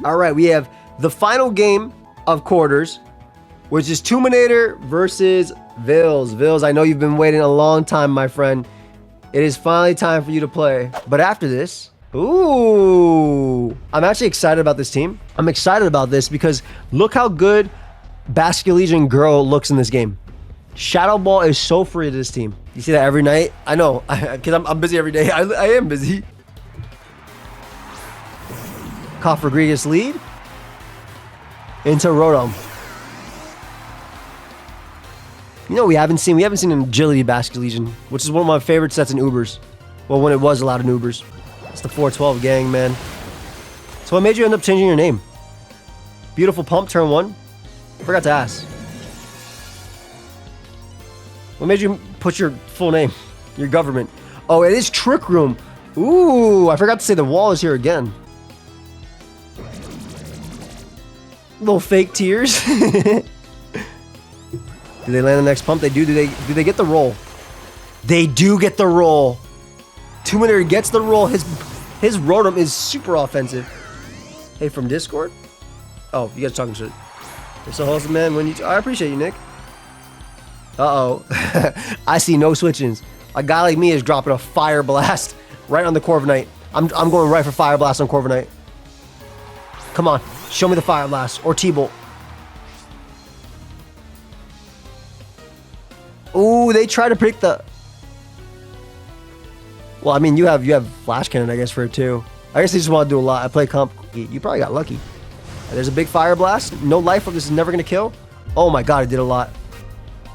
All right, we have the final game of quarters, which is Tuminator versus Vils. Vils, I know you've been waiting a long time, my friend. It is finally time for you to play. But after this, ooh, I'm actually excited about this team. I'm excited about this because look how good Basket Legion Girl looks in this game. Shadow Ball is so free to this team. You see that every night? I know, because I'm busy every day. I am busy. Koff Rodriguez lead into Rotom. You know, we haven't seen an agility Basket Legion, which is one of my favorite sets in Ubers. Well, when it was allowed in Ubers. It's the 412 gang, man. So what made you end up changing your name? Beautiful pump, turn 1. Forgot to ask. What made you put your full name? Your government. Oh, it is Trick Room. Ooh, I forgot to say the wall is here again. Little fake tears. Do they land the next pump? They do. Do they get the roll? They do get the roll. Tuminator gets the roll. His Rotom is super offensive. Hey, from Discord? Oh, you guys talking shit. You're so wholesome, man. I appreciate you, Nick. Uh-oh. I see no switch-ins. A guy like me is dropping a Fire Blast right on the Corviknight. I'm going right for Fire Blast on Corviknight. Come on. Show me the Fire Blast. Or T-Bolt. Ooh, they try to predict the... Well, I mean, you have Flash Cannon, I guess, for it, too. I guess they just want to do a lot. I play comp. You probably got lucky. There's a big Fire Blast. No life. This is never going to kill. Oh, my God. It did a lot. Do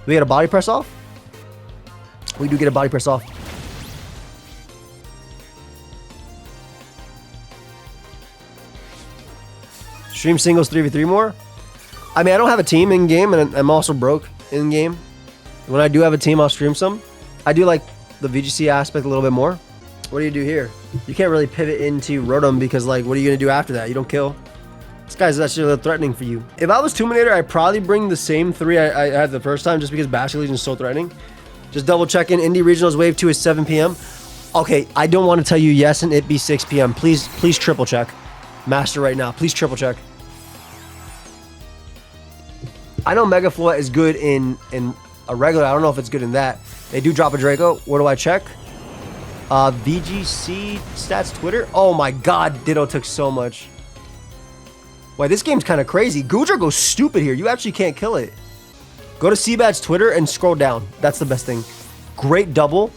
we get a body press off? We do get a body press off. Stream singles 3v3 more? I mean, I don't have a team in game, and I'm also broke in game. When I do have a team, I'll stream some. I do like the VGC aspect a little bit more. What do you do here? You can't really pivot into Rotom because, like, what are you going to do after that? You don't kill. This guy's actually a little threatening for you. If I was Tuminator, I'd probably bring the same 3 I had the first time just because Basket Legion is so threatening. Just double check in. Indie Regionals Wave 2 is 7 p.m. Okay, I don't want to tell you yes and it be 6 p.m. Please triple check. Master right now. Please triple check. I know Megafloor is good in a regular. I don't know if it's good in that. They do drop a Draco. Where do I check? VGC stats Twitter. Oh my God, Ditto took so much. Why, this game's kind of crazy. Goodra goes stupid here. You actually can't kill it. Go to Seabad's Twitter and scroll down. That's the best thing. Great double.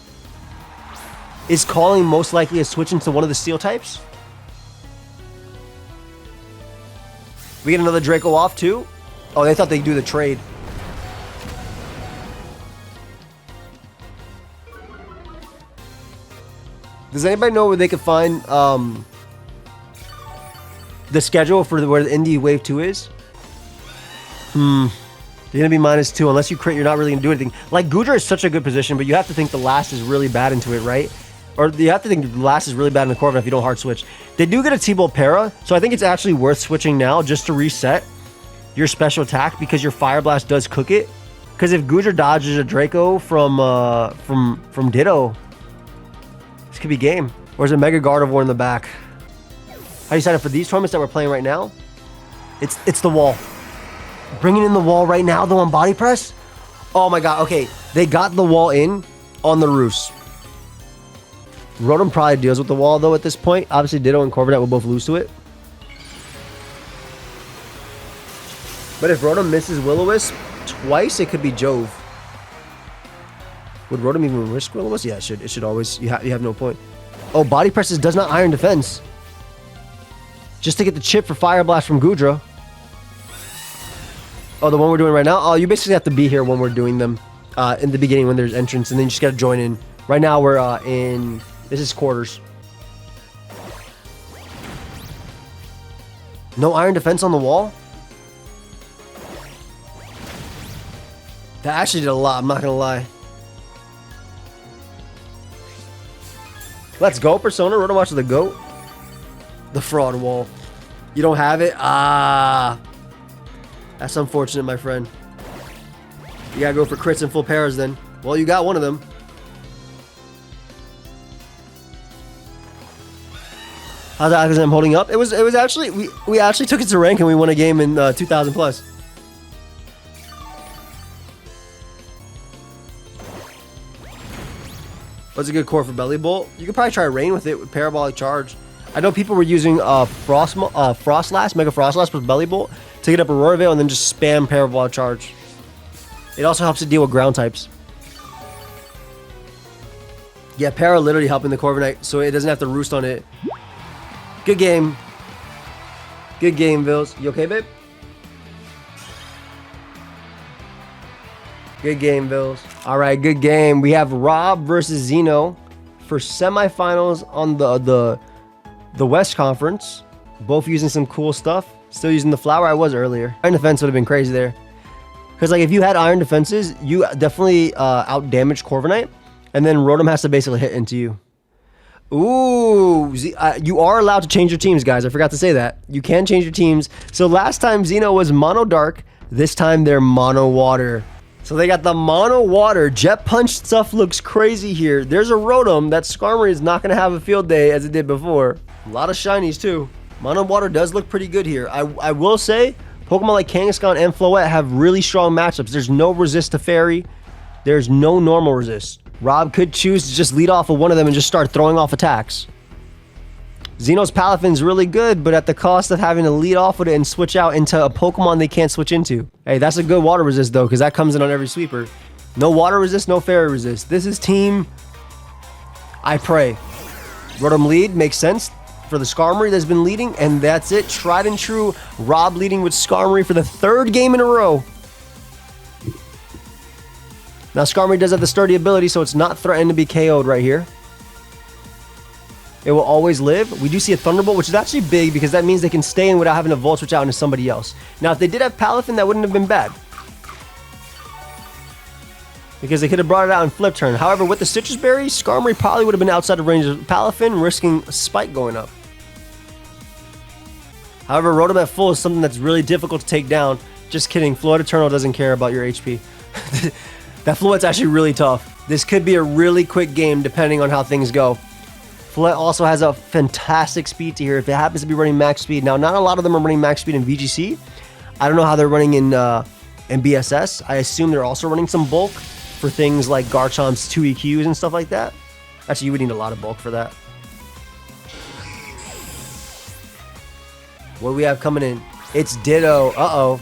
Is calling most likely a switch into one of the steel types? We get another Draco off too? Oh, they thought they'd do the trade. Does anybody know where they could find the schedule for where the Indie Wave 2 is? You're going to be -2. Unless you crit, you're not really going to do anything. Like, Goodra is such a good position, but you have to think the last is really bad into it, right? Or you have to think the last is really bad in the Corviknight if you don't hard switch. They do get a T-Bolt para, so I think it's actually worth switching now just to reset your special attack because your Fire Blast does cook it. Because if Goodra dodges a Draco from Ditto, this could be game. Or is it Mega Gardevoir in the back? How do you sign up for these tournaments that we're playing right now? It's the wall. Bringing in the wall right now, though, on body press? Oh my God, okay. They got the wall in on the roost. Rotom probably deals with the wall, though, at this point. Obviously, Ditto and Corviknight will both lose to it. But if Rotom misses Will-O-Wisp twice, it could be Jove. Would Rotom even risk Will-O-Wisp? Yeah, it should. It should always. You have no point. Oh, body presses does not iron defense. Just to get the chip for Fire Blast from Goodra. Oh, the one we're doing right now? Oh, you basically have to be here when we're doing them in the beginning when there's entrance, and then you just got to join in. Right now, we're in... This is quarters. No iron defense on the wall? That actually did a lot, I'm not going to lie. Let's go, Persona. Rotom watches the GOAT. The fraud wall. You don't have it? Ah. That's unfortunate, my friend. You gotta go for crits and full paras then. Well, you got one of them. How's Alakazam holding up? It was actually we actually took it to rank and we won a game in 2000 plus. What's a good core for Belly Bolt? You could probably try Rain with it with Parabolic Charge. I know people were using Frostlass, Mega Frostlass with Belly Bolt to get up Aurora Veil and then just spam Parabolic Charge. It also helps to deal with ground types. Yeah, Para literally helping the Corviknight so it doesn't have to roost on it. Good game. Good game, Vils. You okay, babe? Good game, Vils. All right, good game. We have Rob versus Zeno for semifinals on the West Conference. Both using some cool stuff. Still using the flower I was earlier. Iron Defense would have been crazy there. Because like if you had Iron Defenses, you definitely out-damage Corviknight. And then Rotom has to basically hit into you. Ooh, you are allowed to change your teams, guys. I forgot to say that. You can change your teams. So last time Zeno was Mono Dark. This time they're Mono Water. So they got the Mono Water. Jet Punch stuff looks crazy here. There's a Rotom that Skarmory is not going to have a field day as it did before. A lot of shinies too. Mono Water does look pretty good here. I will say, Pokemon like Kangaskhan and Floette have really strong matchups. There's no resist to Fairy. There's no normal resist. Rob could choose to just lead off of one of them and just start throwing off attacks. Xeno's Palafin's really good, but at the cost of having to lead off with it and switch out into a Pokemon they can't switch into. Hey, that's a good water resist though, because that comes in on every sweeper. No water resist, no fairy resist. This is team I pray. Rotom lead makes sense for the Skarmory that's been leading, and that's it. Tried and true. Rob leading with Skarmory for the third game in a row. Now Skarmory does have the sturdy ability, so it's not threatened to be KO'd right here. It will always live. We do see a Thunderbolt, which is actually big because that means they can stay in without having to Volt Switch out into somebody else. Now, if they did have Palafin, that wouldn't have been bad, because they could have brought it out in Flip Turn. However, with the Citrus Berry, Skarmory probably would have been outside of range of Palafin, risking Spike going up. However, Rotom at full is something that's really difficult to take down. Just kidding. Floette Eternal doesn't care about your HP. That Floette's actually really tough. This could be a really quick game depending on how things go. Floette also has a fantastic speed to here if it happens to be running max speed. Now, not a lot of them are running max speed in VGC. I don't know how they're running in BSS. I assume they're also running some bulk for things like Garchomp's 2 EQs and stuff like that. Actually, you would need a lot of bulk for that. What do we have coming in? It's Ditto. Uh-oh.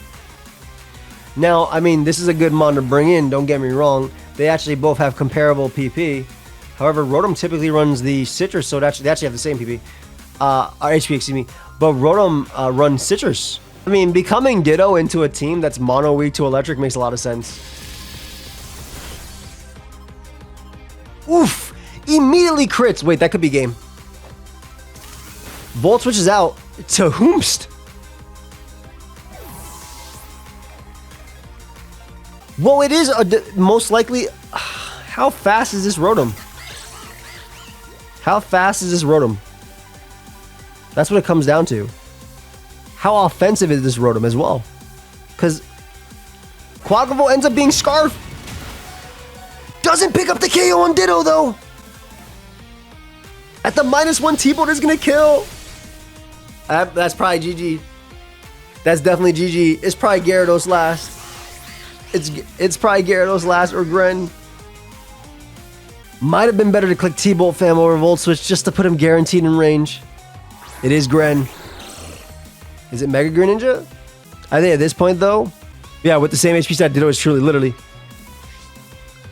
Now, I mean, this is a good mon to bring in, don't get me wrong. They actually both have comparable PP. However, Rotom typically runs the Citrus, so they actually have the same PP. Or HP, excuse me. But Rotom runs Citrus. I mean, becoming Ditto into a team that's mono weak to electric makes a lot of sense. Oof! Immediately crits. Wait, that could be game. Volt switches out to Whomst. Well, it is most likely. How fast is this Rotom? How fast is this Rotom? That's what it comes down to. How offensive is this Rotom as well? Because Quaglival ends up being Scarf. Doesn't pick up the KO on Ditto though. At the -1, T-Bolt is gonna kill. That's probably GG. That's definitely GG. It's probably Gyarados last. It's probably Gyarados last or Gren. Might have been better to click T-Bolt fam over Volt Switch just to put him guaranteed in range. It is Gren. Is it Mega Greninja? I think at this point though, yeah, with the same HP stat, Ditto is truly literally.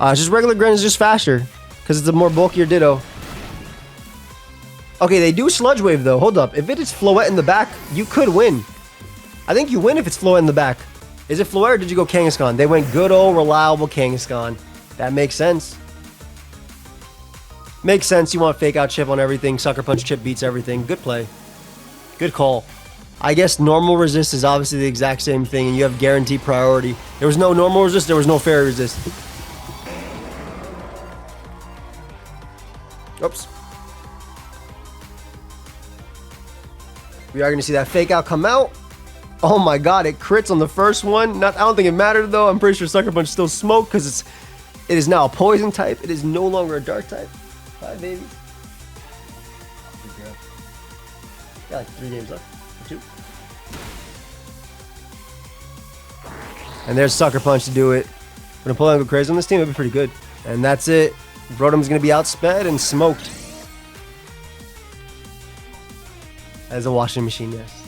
It's just regular Gren is just faster because it's a more bulkier Ditto. Okay, they do Sludge Wave though. Hold up. If it is Floette in the back, you could win. I think you win if it's Floette in the back. Is it Floette or did you go Kangaskhan? They went good old reliable Kangaskhan. That makes sense. Makes sense. You want Fake Out Chip on everything. Sucker Punch Chip beats everything. Good play. Good call. I guess normal resist is obviously the exact same thing and you have guaranteed priority. There was no normal resist. There was no fairy resist. Oops. We are going to see that Fake Out come out. Oh my god, it crits on the first one. I don't think it mattered though. I'm pretty sure Sucker Punch still smoke because it is now a poison type. It is no longer a dark type. Bye, baby. Got like 3 games left. Or 2. And there's Sucker Punch to do it. When Napoleon go crazy on this team, it'll be pretty good. And that's it. Rotom's going to be outsped and smoked. As a washing machine, yes.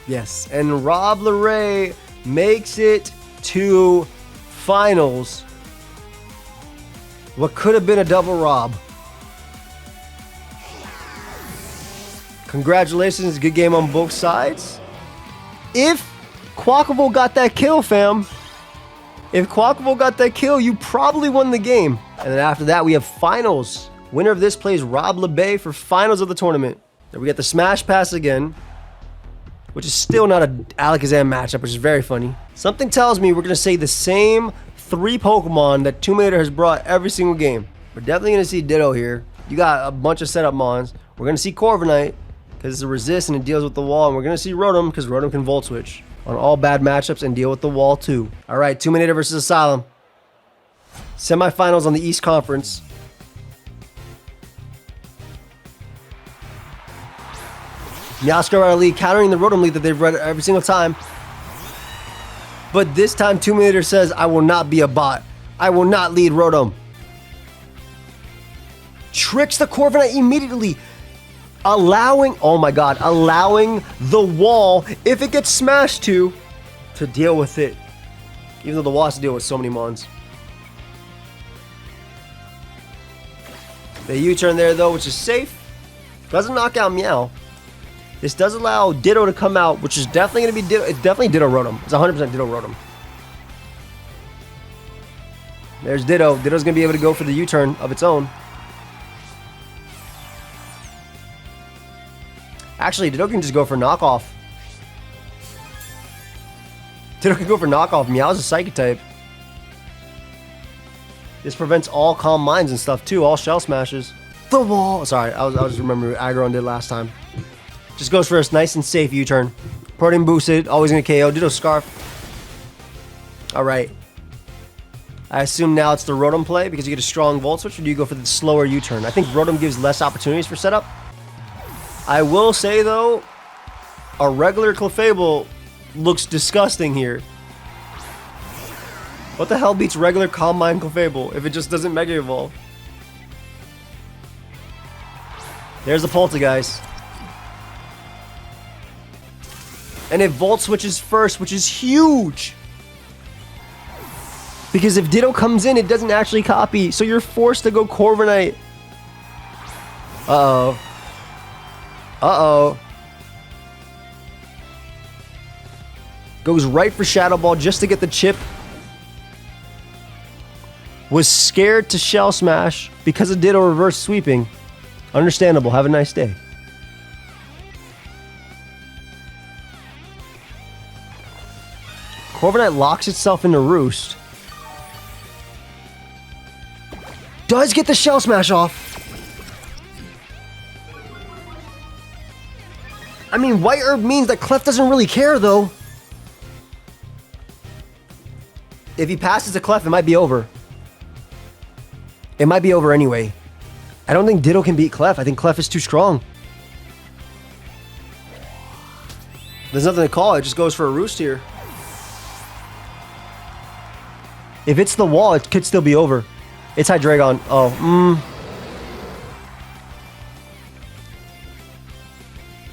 Yes. And Rob LeRae makes it to finals. What could have been a double Rob. Congratulations. Good game on both sides. If Quackable got that kill, fam. If Quackable got that kill, you probably won the game. And then after that, we have finals. Winner of this plays Rob LeBay for finals of the tournament. Then we get the Smash Pass again, which is still not an Alakazam matchup, which is very funny. Something tells me we're going to say the same 3 Pokemon that Tomb Raider has brought every single game. We're definitely going to see Ditto here. You got a bunch of setup mons. We're going to see Corviknight because it's a resist and it deals with the wall. And we're going to see Rotom because Rotom can Volt Switch on all bad matchups and deal with the wall too. All right, Terminator versus Asylum. Semifinals on the East Conference. Meowscarada out of lead, countering the Rotom lead that they've read every single time. But this time, Terminator says, I will not be a bot. I will not lead Rotom. Tricks the Corviknight immediately. Allowing, oh my god, allowing the wall, if it gets smashed to deal with it. Even though the wall has to deal with so many mons. The U-turn there though, which is safe. Doesn't knock out Meow. This does allow Ditto to come out, which is definitely going to be Ditto. It's definitely Ditto Rotom. It's 100% Ditto Rotom. There's Ditto. Ditto's going to be able to go for the U-turn of its own. Actually, Ditto can just go for knockoff. Ditto can go for knockoff. Meow's a Psychic type. This prevents all Calm Minds and stuff too. All Shell Smashes. The wall. Sorry, I was remembering what Aggron did last time. Just goes for a nice and safe U-turn. Protein boosted. Always going to KO. Ditto Scarf. Alright. I assume now it's the Rotom play because you get a strong Volt Switch, or do you go for the slower U-turn? I think Rotom gives less opportunities for setup. I will say, though, a regular Clefable looks disgusting here. What the hell beats regular Calm Mind Clefable if it just doesn't Mega Evolve? There's the Poltergeist. And it Volt Switches first, which is huge. Because if Ditto comes in, it doesn't actually copy. So you're forced to go Corviknight. Uh-oh. Uh-oh. Goes right for Shadow Ball just to get the chip. Was scared to Shell Smash because of Ditto reverse sweeping. Understandable. Have a nice day. Corviknight locks itself into Roost. Does get the Shell Smash off. I mean, White Herb means that Clef doesn't really care, though. If he passes the Clef, it might be over. It might be over anyway. I don't think Ditto can beat Clef. I think Clef is too strong. There's nothing to call. It just goes for a Roost here. If it's the wall, it could still be over. It's Hydreigon. Oh,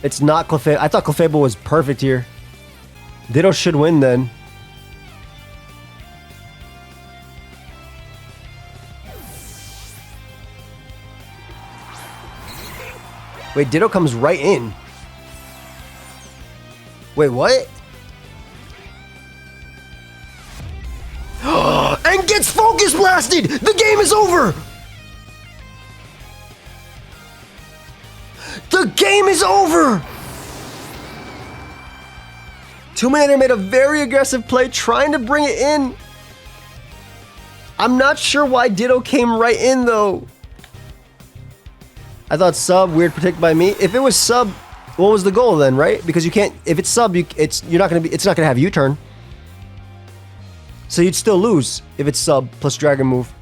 It's not Clefable. I thought Clefable was perfect here. Ditto should win then. Wait, Ditto comes right in. Wait, what? And gets Focus Blasted! The game is over! The game is over! Terminator made a very aggressive play trying to bring it in. I'm not sure why Ditto came right in though. I thought sub, weird protect by me. If it was sub, what was the goal then, right? Because you can't, if it's sub, it's not gonna have U-turn. So you'd still lose if it's sub plus Dragon Move.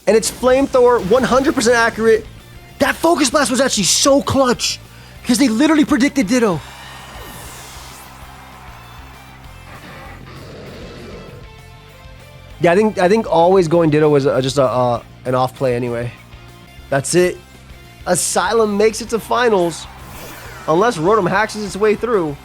And it's Flamethrower, 100% accurate. That Focus Blast was actually so clutch because they literally predicted Ditto. Yeah, I think always going Ditto was just an off play anyway. That's it. Asylum makes it to finals. Unless Rotom hacks its way through.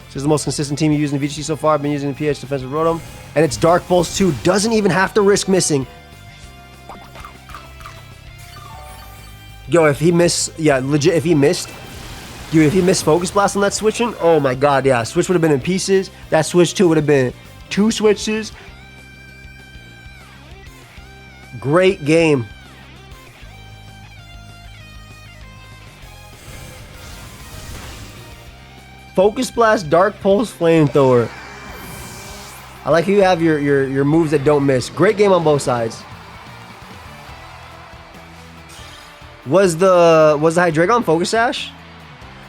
This is the most consistent team you use in the VGC so far. I've been using the PH defensive Rotom. And it's Dark Pulse too. Doesn't even have to risk missing. Yo, if he missed, yeah, legit, if he missed Focus Blast on that switching, oh my god, yeah, switch would have been in pieces. That switch too would have been 2 switches. Great game. Focus Blast, Dark Pulse, Flamethrower. I like how you have your moves that don't miss. Great game on both sides. Was the Hydreigon Focus Sash?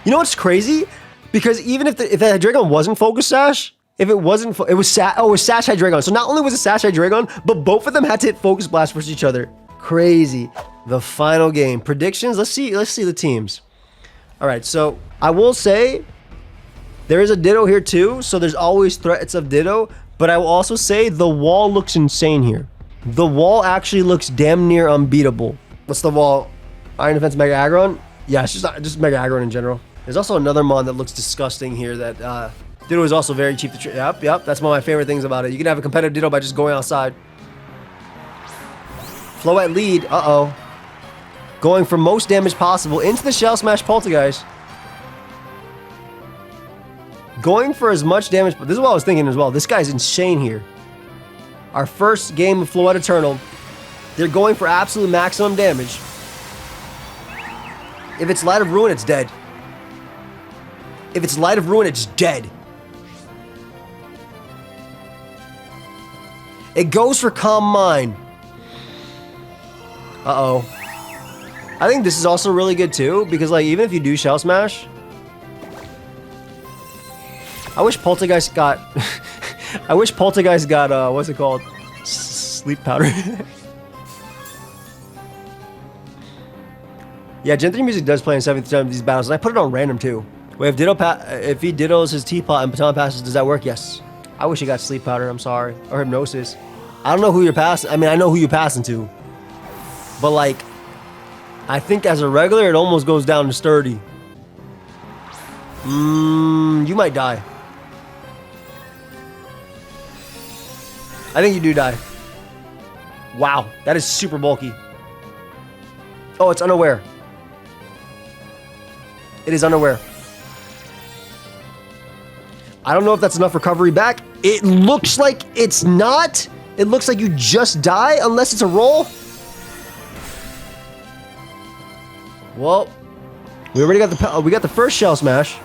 You know what's crazy? Because even if the Hydreigon wasn't Focus Sash, if it wasn't, it was Sash Hydreigon. So not only was it Sash Hydreigon, but both of them had to hit Focus Blast versus each other. Crazy. The final game. Predictions. Let's see the teams. All right. So I will say there is a Ditto here too. So there's always threats of Ditto. But I will also say the wall looks insane here. The wall actually looks damn near unbeatable. What's the wall? Iron Defense Mega Aggron? Yeah, it's just Mega Aggron in general. There's also another mon that looks disgusting here that Ditto is also very cheap to trade. Yep, that's one of my favorite things about it. You can have a competitive Ditto by just going outside. Floette lead, uh-oh. Going for most damage possible into the Shell Smash Poltergeist. Going for as much damage, but this is what I was thinking as well. This guy's insane here. Our first game of Floette Eternal. They're going for absolute maximum damage. If it's Light of Ruin, it's dead. If it's Light of Ruin, it's dead. It goes for Calm Mind. Uh-oh. I think this is also really good too, because like even if you do Shell Smash, I wish Poltergeist got what's it called? Sleep powder. Yeah, Gen 3 music does play in 7th of these battles, and I put it on random too. Wait, if he dittos his teapot and baton passes, does that work? Yes. I wish he got sleep powder, I'm sorry. Or hypnosis. I don't know who you're passing. I mean, I know who you're passing to. But like, I think as a regular, it almost goes down to sturdy. You might die. I think you do die. Wow, that is super bulky. Oh, it's unaware. It is unaware. I don't know if that's enough recovery back. It looks like it's not. It looks like you just die unless it's a roll. Well, we already got the first Shell Smash.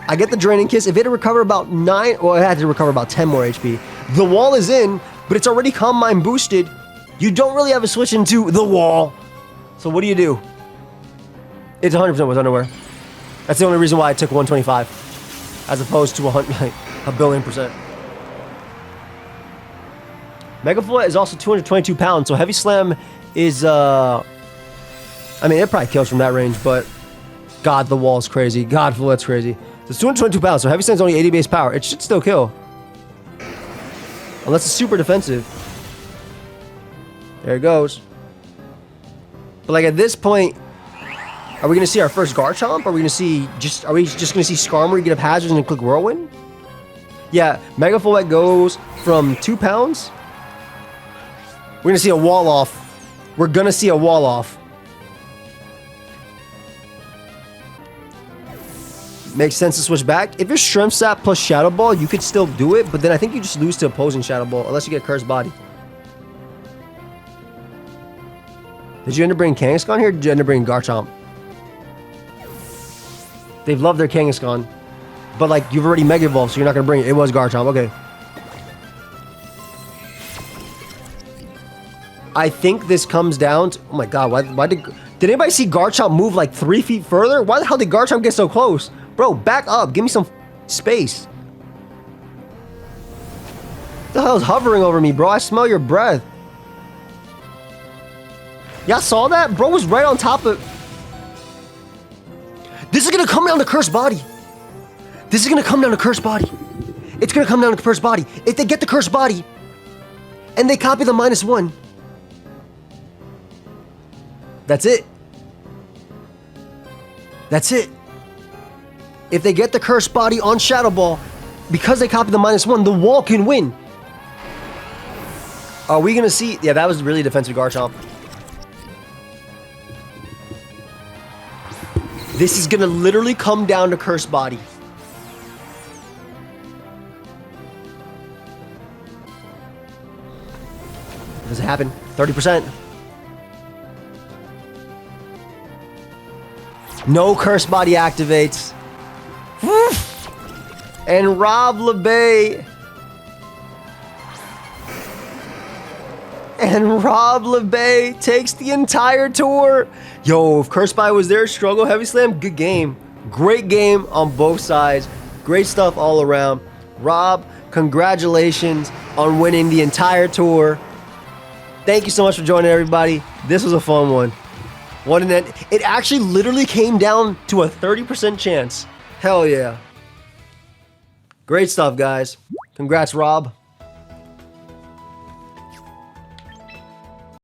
I get the Draining Kiss. If it had recovered about 9, well, it had to recover about 10 more HP. The wall is in, but it's already Calm Mind boosted. You don't really have a switch into the wall. So what do? It's 100% was unaware. That's the only reason why I took 125 as opposed to 100, like a billion%. Mega Floette is also 222 pounds, so Heavy Slam is, I mean, it probably kills from that range, but God, the wall's crazy. God, Floette's crazy. So it's 222 pounds, so Heavy Slam's only 80 base power. It should still kill. Unless it's super defensive. There it goes. But like at this point, are we gonna see our first Garchomp? Are we just gonna see Skarmory get up hazards and click Whirlwind? Yeah, Mega Floette goes from 2 pounds. We're gonna see a wall off. We're gonna see a wall off. Makes sense to switch back. If you're Shrimp Sap plus Shadow Ball, you could still do it, but then I think you just lose to opposing Shadow Ball unless you get Cursed Body. Did you end up bringing Kangaskhan here, or did you end up bringing Garchomp? They've loved their Kangaskhan. But like, you've already Mega Evolved, so you're not going to bring it. It was Garchomp, okay. I think this comes down to... Oh my god, why did anybody see Garchomp move like 3 feet further? Why the hell did Garchomp get so close? Bro, back up. Give me some space. What the hell is hovering over me, bro? I smell your breath. Y'all saw that? Bro was right on top of... This is going to come down to Cursed Body. This is going to come down to Cursed Body. It's going to come down to Cursed Body. If they get the Cursed Body and they copy the -1, that's it. That's it. If they get the Cursed Body on Shadow Ball, because they copy the -1, the wall can win. Are we going to see... Yeah, that was really defensive Garchomp. This is going to literally come down to Cursed Body. Does it happen? 30%. No Cursed Body activates. Woo! And Rob LeBay. And Rob LeBay takes the entire tour. Yo, if Cursed Body was there, struggle, heavy slam, good game. Great game on both sides. Great stuff all around. Rob, congratulations on winning the entire tour. Thank you so much for joining, everybody. This was a fun one. What an end. It actually literally came down to a 30% chance. Hell yeah. Great stuff, guys. Congrats, Rob.